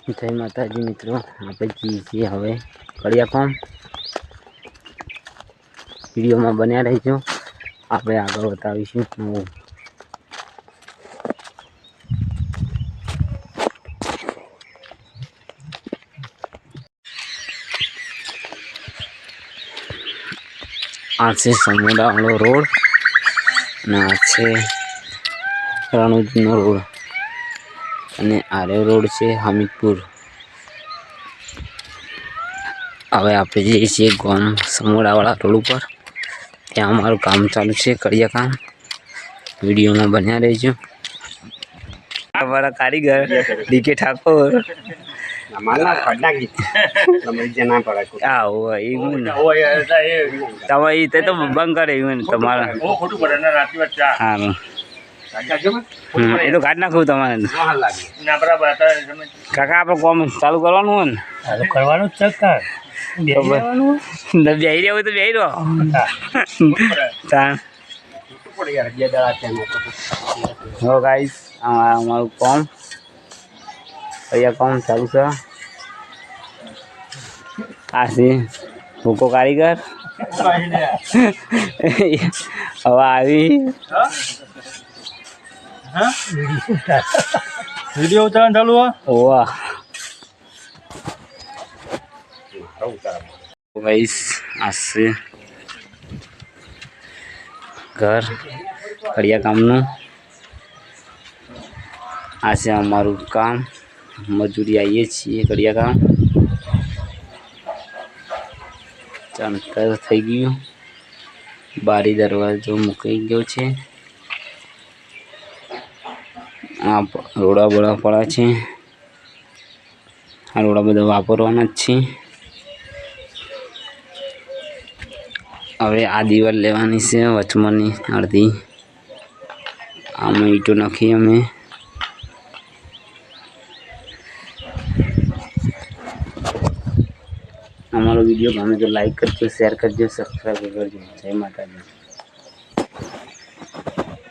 जय माताजी मित्रों, आप जी हवे कड़िया काम वीडियो में बन्या रहीजो। आप आगे बतावीशुं नवुं। आ छे समोदा वाळो रोड ने आ छे रણુજનો रोड અને આરે રોડ છે હમીદપુર। હવે આપણે જઈએ છીએ ગામ સમોડાવાળા રોડ ઉપર, ત્યાં અમારું કામ ચાલુ છે, કડિયા કામ। વિડીયોમાં બન્યા રહેજો। અમારા કારીગર ડીકે ઠાકોર तो बंग करे तुम्हारा ये तो काट नाखू तमारे काका आप कॉम चालू करवानुं होय ने करवानुं च कर बेही रहो तो बेही रहो हो गाइस हमारू कॉम कड़िया काम चालू छे। आ भूको कारीगर हवा आई वीडियो उतारन चालू है। वाह गाइस आसे घर कड़िया काम नु आसे अमारू काम मजूरी आईए छे कड़िया काम अंतर थई गयुं। बारी दरवाजो मुकाई गयो छे। आ रोड़ा बड़ा पड़ा छे। आ रोड़ा बधा वापरवाना ज छे। हवे आ दीवाल लेवानी छे वचमानी अर्धी। आमां ईंटो नाखी अमे। हमारो वीडियो गमे तो लाइक करजो, शेयर करजो, सब्सक्राइब करजो। जय माताजी।